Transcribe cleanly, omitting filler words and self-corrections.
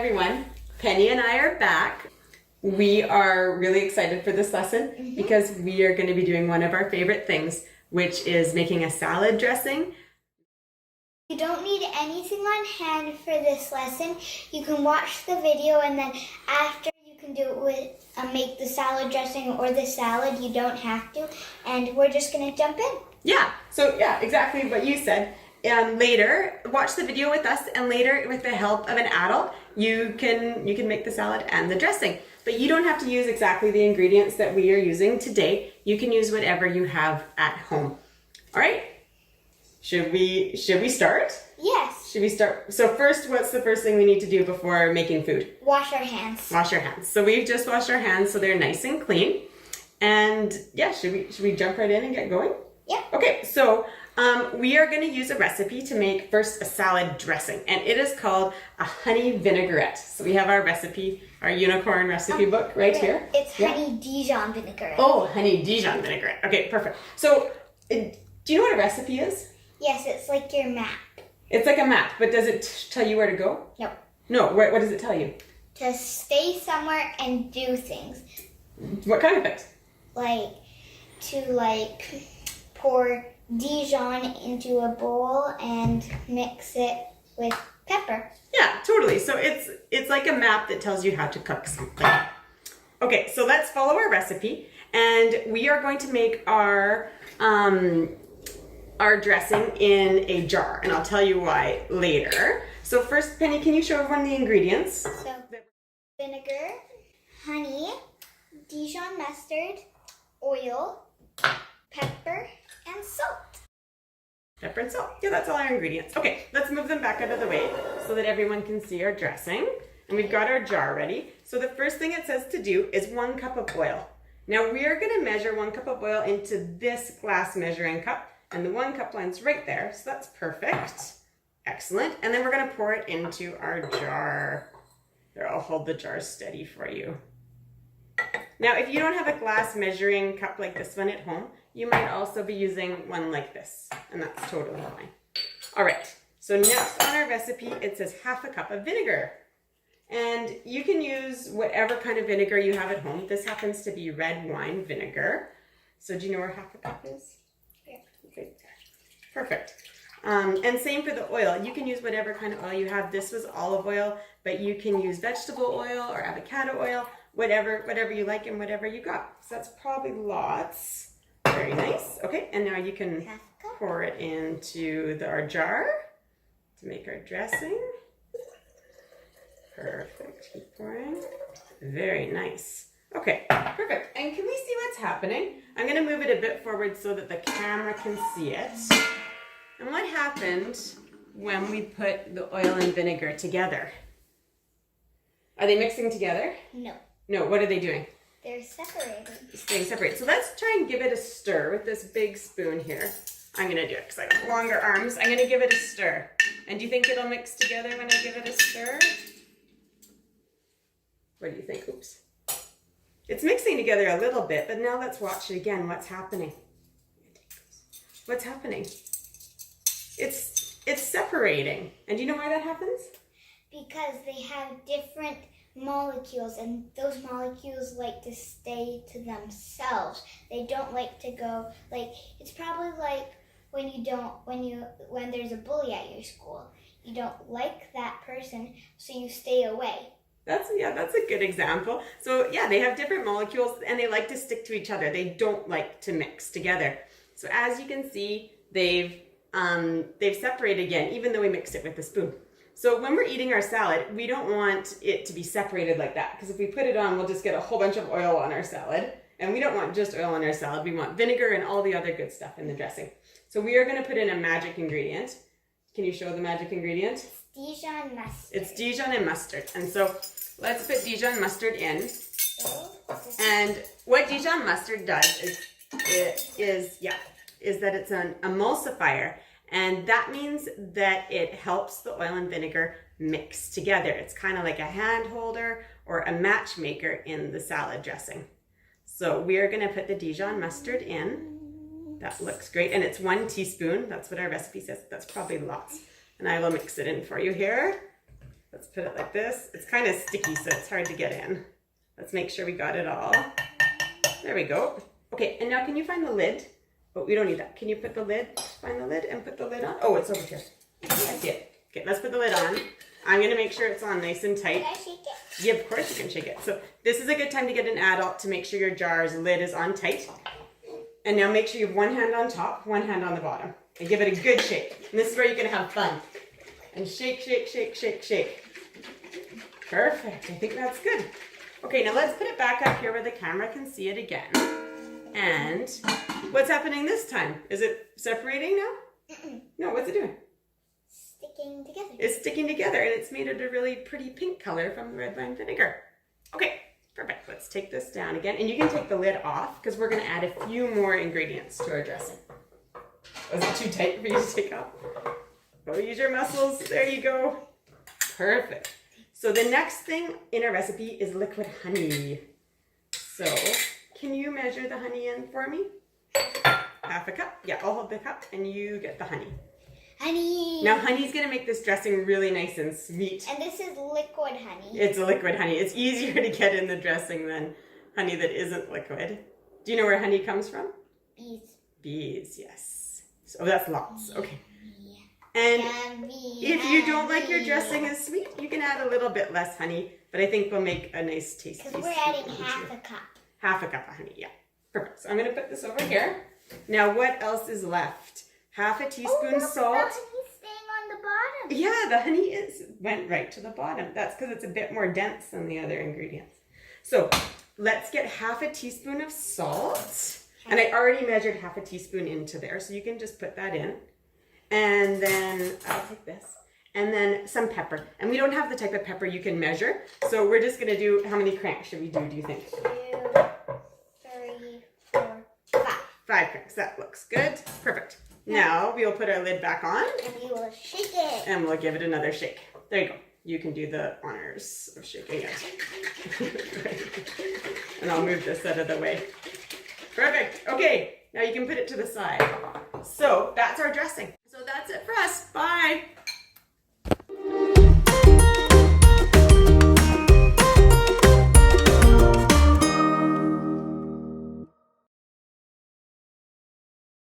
everyone. Penny and I are back. We are really excited for this lesson because we are going to be doing one of our favorite things, which is making a salad dressing. You don't need anything on hand for this lesson. You can watch the video and then after you can do it with make the salad dressing or the salad. You don't have to. And we're just going to jump in. So exactly what you said. Later, watch the video with us, and later, with the help of an adult, you can make the salad and the dressing. But you don't have to use exactly the ingredients that we are using today. You can use whatever you have at home. All right? Should we start? Yes. Should we start? So first, what's the first thing we need to do before making food? Wash our hands. Wash our hands. So we've just washed our hands so they're nice and clean. And yeah, should we jump right in and get going? Yeah. Okay, so we are going to use a recipe to make first a salad dressing, and it is called a honey vinaigrette. So we have our recipe, our unicorn recipe book right here. It's honey Dijon vinaigrette. Oh, honey Dijon vinaigrette. Okay, perfect. So do you know what a recipe is? Yes, it's like your map. It's like a map, but does it tell you where to go? No. No, what does it tell you? To stay somewhere and do things. What kind of things? To pour Dijon into a bowl and mix it with pepper. Yeah, totally. So it's like a map that tells you how to cook something. Okay, so let's follow our recipe, and we are going to make our dressing in a jar, and I'll tell you why later. So first, Penny, can you show everyone the ingredients? So vinegar, honey, Dijon mustard, oil, pepper, and salt. Pepper and salt. Yeah, that's all our ingredients. Okay, let's move them back out of the way so that everyone can see our dressing. And we've got our jar ready. So the first thing it says to do is 1 cup of oil. Now we are going to measure 1 cup of oil into this glass measuring cup, and the 1 cup line's right there, so that's perfect. Excellent. And then we're going to pour it into our jar. Here, I'll hold the jar steady for you. Now, if you don't have a glass measuring cup like this one at home, you might also be using one like this, and that's totally fine. All right, so next on our recipe, it says 1/2 cup of vinegar. And you can use whatever kind of vinegar you have at home. This happens to be red wine vinegar. So do you know where 1/2 cup is? Yeah. Okay, perfect. And same for the oil. You can use whatever kind of oil you have. This was olive oil, but you can use vegetable oil or avocado oil, whatever you like and whatever you got. So that's probably lots. Very nice. Okay, and now you can pour it into our jar to make our dressing. Perfect. Keep pouring. Very nice. Okay, perfect. And can we see what's happening? I'm going to move it a bit forward so that the camera can see it. And what happened when we put the oil and vinegar together? Are they mixing together? No. No, what are they doing? They're separated. Staying separate. So let's try and give it a stir with this big spoon here. I'm going to do it because I have longer arms. I'm going to give it a stir. And do you think it'll mix together when I give it a stir? What do you think? Oops. It's mixing together a little bit, but now let's watch it again. What's happening? What's happening? It's separating. And do you know why that happens? Because they have different molecules, and those molecules like to stay to themselves. They don't like to go, it's probably like when there's a bully at your school. You don't like that person, so you stay away. That's a good example. So yeah, they have different molecules and they like to stick to each other. They don't like to mix together. So as you can see, they've separated again, even though we mixed it with the spoon. So when we're eating our salad, we don't want it to be separated like that, because if we put it on, we'll just get a whole bunch of oil on our salad. And we don't want just oil on our salad. We want vinegar and all the other good stuff in the dressing. So we are going to put in a magic ingredient. Can you show the magic ingredient? It's Dijon mustard. It's Dijon and mustard. And so let's put Dijon mustard in. And what Dijon mustard does is that it's an emulsifier. And that means that it helps the oil and vinegar mix together. It's kind of like a hand holder or a matchmaker in the salad dressing. So we are going to put the Dijon mustard in. That looks great. And it's 1 teaspoon. That's what our recipe says. That's probably lots. And I will mix it in for you here. Let's put it like this. It's kind of sticky, so it's hard to get in. Let's make sure we got it all. There we go. Okay, and now can you find the lid? Oh, we don't need that. Can you put the lid, find the lid and put the lid on? Oh, it's over here. I see it. Okay, let's put the lid on. I'm going to make sure it's on nice and tight. Can I shake it? Yeah, of course you can shake it. So this is a good time to get an adult to make sure your jar's lid is on tight. And now make sure you have one hand on top, one hand on the bottom. And give it a good shake. And this is where you can have fun. And shake, shake, shake, shake, shake. Perfect. I think that's good. Okay, now let's put it back up here where the camera can see it again. And what's happening this time? Is it separating now? No, what's it doing? Sticking together. It's sticking together, and it's made it a really pretty pink color from the red wine vinegar. Okay, perfect. Let's take this down again. And you can take the lid off because we're going to add a few more ingredients to our dressing. Was it too tight for you to take off? Oh, use your muscles. There you go. Perfect. So the next thing in our recipe is liquid honey. So can you measure the honey in for me? Half a cup. Yeah, I'll hold the cup and you get the honey. Honey. Now honey's going to make this dressing really nice and sweet. And this is liquid honey. It's a liquid honey. It's easier to get in the dressing than honey that isn't liquid. Do you know where honey comes from? Bees. Bees, yes. So that's lots. Okay. Yeah. And Yummy, if you don't like your honey. dressing as sweet, you can add a little bit less honey, but I think we'll make a nice tasty Because we're sweet adding one half too. a cup. Half a cup of honey, yeah. Perfect. So I'm going to put this over here. Now what else is left? Half a teaspoon salt. The honey's staying on the bottom. Yeah, the honey went right to the bottom. That's because it's a bit more dense than the other ingredients. So let's get half a teaspoon of salt. And I already measured half a teaspoon into there, so you can just put that in. And then I'll take this. And then some pepper. And we don't have the type of pepper you can measure, so we're just going to do, how many cranks should we do you think? 2, 3, 4, 5. 5 cranks. That looks good. Perfect. Now we'll put our lid back on. And we will shake it. And we'll give it another shake. There you go. You can do the honors of shaking it. And I'll move this out of the way. Perfect. Okay, now you can put it to the side. So that's our dressing. So that's it for us. Bye.